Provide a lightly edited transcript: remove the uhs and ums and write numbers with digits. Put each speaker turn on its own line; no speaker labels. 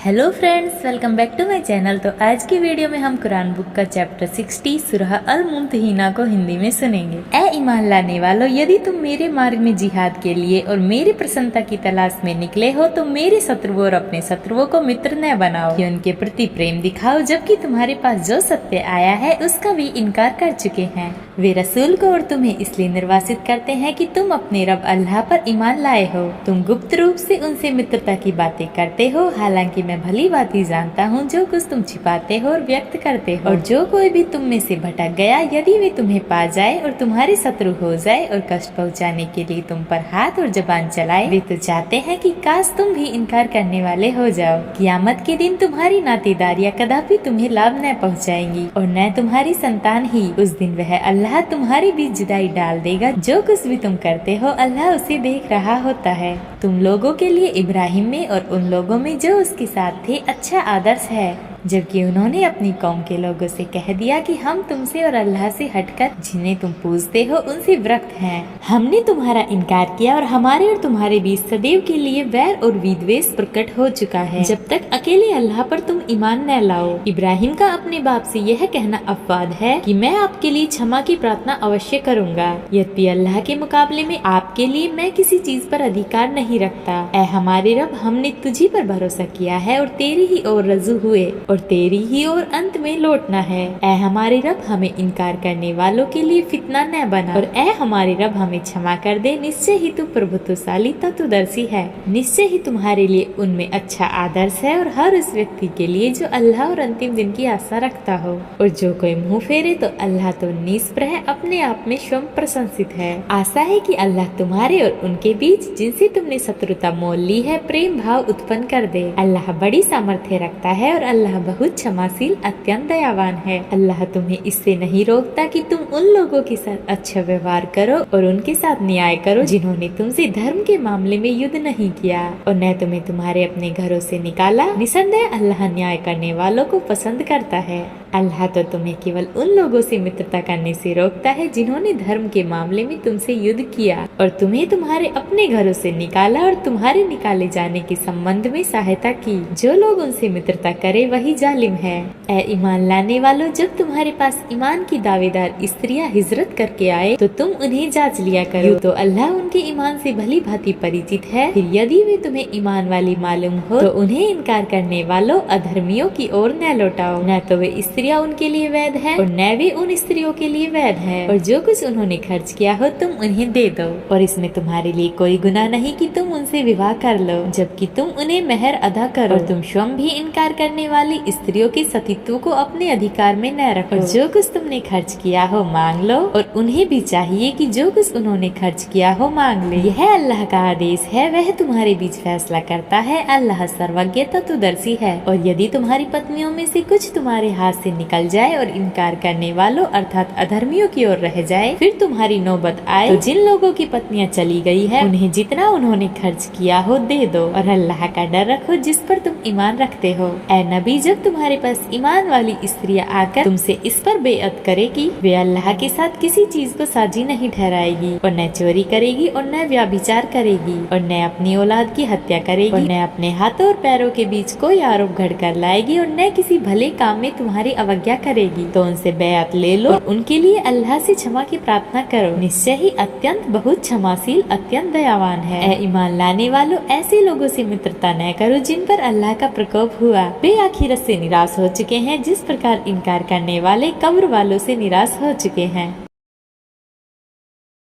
Hello friends, welcome back to my channel. तो आज की वीडियो में हम कुरान बुक का चैप्टर 60 सूरह अल मुम्तहिना को हिंदी में सुनेंगे। ए ईमान लाने वालों, यदि तुम मेरे मार्ग में जिहाद के लिए और मेरी प्रसन्नता की तलाश में निकले हो तो मेरे शत्रुओं और अपने शत्रुओं को मित्र न बनाओ कि उनके प्रति प्रेम दिखाओ, जबकि तुम्हारे पास जो सत्य आया है उसका भी इनकार कर चुके हैं। वे रसूल को और तुम्हें इसलिए निर्वासित करते हैं कि तुम अपने रब अल्लाह पर ईमान लाए हो। तुम गुप्त रूप से उनसे मित्रता की बातें करते हो, हालांकि मैं भली भांति जानता हूँ जो कुछ तुम छिपाते हो और व्यक्त करते हो। और जो कोई भी तुम में से भटक गया, यदि वे तुम्हें पा जाए और तुम्हारे शत्रु हो जाए और कष्ट पहुँचाने के लिए तुम पर हाथ और जबान चलाए, वे तो चाहते हैं कि काश तुम भी इनकार करने वाले हो जाओ। कियामत के दिन तुम्हारी नातेदारियाँ कदापि तुम्हें लाभ न पहुँचाएंगी और न तुम्हारी संतान ही। उस दिन वह अल्लाह तुम्हारे बीच जुदाई डाल देगा। जो कुछ भी तुम करते हो अल्लाह उसे देख रहा होता है। तुम लोगों के लिए इब्राहिम में और उन लोगों में जो उसके साथ थे अच्छा आदर्श है, जबकि उन्होंने अपनी कौम के लोगों से कह दिया कि हम तुमसे और अल्लाह से हटकर जिन्हें तुम पूजते हो उनसे विरक्त हैं। हमने तुम्हारा इनकार किया और हमारे और तुम्हारे बीच सदैव के लिए वैर और विद्वेष प्रकट हो चुका है, जब तक अकेले अल्लाह पर तुम ईमान न लाओ। इब्राहिम का अपने बाप से यह कहना अपवाद है कि मैं आपके लिए क्षमा की प्रार्थना अवश्य करूँगा, यद्यपि अल्लाह के मुकाबले में आपके लिए मैं किसी चीज पर अधिकार नहीं रखता। ऐ हमारे रब, हमने तुझी पर भरोसा किया है और तेरी ही ओर रजू हुए और तेरी ही ओर अंत में लौटना है। ऐ हमारे रब, हमें इनकार करने वालों के लिए फितना न बना और ऐ हमारे रब, हमें क्षमा कर दे। निश्चय ही तू प्रभुत्वशाली तत्वदर्शी है। निश्चय ही तुम्हारे लिए उनमें अच्छा आदर्श है और हर उस व्यक्ति के लिए जो अल्लाह और अंतिम दिन की आशा रखता हो। और जो कोई मुँह फेरे तो अल्लाह तो निष्प्रह है, अपने आप में स्वयं प्रशंसित है। आशा है कि अल्लाह तुम्हारे और उनके बीच जिनसे तुमने शत्रुता मोल ली है प्रेम भाव उत्पन्न कर दे। अल्लाह बड़ी सामर्थ्य रखता है और अल्लाह बहुत क्षमाशील अत्यंत दयावान है। अल्लाह तुम्हें इससे नहीं रोकता कि तुम उन लोगों के साथ अच्छा व्यवहार करो और उनके साथ न्याय करो जिन्होंने तुमसे धर्म के मामले में युद्ध नहीं किया और न तुम्हें तुम्हारे अपने घरों से निकाला। निसंदेह अल्लाह न्याय करने वालों को पसंद करता है। अल्लाह तो तुम्हें केवल उन लोगों से मित्रता करने से रोकता है जिन्होंने धर्म के मामले में तुमसे युद्ध किया और तुम्हें तुम्हारे अपने घरों से निकाला और तुम्हारे निकाले जाने के संबंध में सहायता की। जो लोग उनसे मित्रता करे वही जालिम है। ऐ ईमान लाने वालों, जब तुम्हारे पास ईमान की दावेदार स्त्रियां हिजरत करके आए तो तुम उन्हें जांच लिया करो, तो अल्लाह उनके ईमान से भली भांति परिचित है। फिर यदि वे तुम्हें ईमान वाली मालूम हो तो उन्हें इनकार करने वालों अधर्मियों की ओर न लौटाओ। न तो वे स्त्रियां उनके लिए वैध है और न वे उन स्त्रियों के लिए वैध है। और जो कुछ उन्होंने खर्च किया हो तुम उन्हें दे दो और इसमें तुम्हारे लिए कोई गुनाह नहीं कि तुम उनसे विवाह कर लो, जबकि तुम उन्हें मेहर अदा करो। और तुम स्वयं भी इनकार करने वाली स्त्रियों के सतीत्व को अपने अधिकार में न रखो। और जो कुछ तुमने खर्च किया हो मांग लो और उन्हें भी चाहिए कि जो कुछ उन्होंने खर्च किया हो मांग ले। यह अल्लाह का आदेश है, वह तुम्हारे बीच फैसला करता है। अल्लाह सर्वज्ञ तत्वदर्शी है। और यदि तुम्हारी पत्नियों में से कुछ तुम्हारे हाथ से निकल जाए और इनकार करने वालों अर्थात अधर्मियों की ओर रह जाए, फिर तुम्हारी नौबत आए तो जिन लोगों की पत्नियां चली गई है उन्हें जितना उन्होंने खर्च किया हो दे दो और अल्लाह का डर रखो जिस पर तुम ईमान रखते हो। ऐ नबी, जब तुम्हारे पास ईमान वाली स्त्रियां आकर तुमसे इस पर बेअत करेगी, वे अल्लाह के साथ किसी चीज को साझी नहीं ठहराएगी और न चोरी करेगी और न व्याभिचार करेगी और न अपनी औलाद की हत्या करेगी और न अपने हाथों और पैरों के बीच कोई आरोप घड़ कर लाएगी और न किसी भले काम में तुम्हारी अवज्ञा करेगी, तो उनसे बेअत ले लो और उनके लिए अल्लाह से क्षमा की प्रार्थना करो। निश्चय ही अत्यंत बहुत क्षमाशील अत्यंत दयावान है। ऐ ईमान लाने वालों, ऐसे लोगों से मित्रता न करो जिन पर अल्लाह का प्रकोप हुआ। वे आखिरत से निराश हो चुके हैं जिस प्रकार इनकार करने वाले कब्र वालों से निराश हो चुके हैं।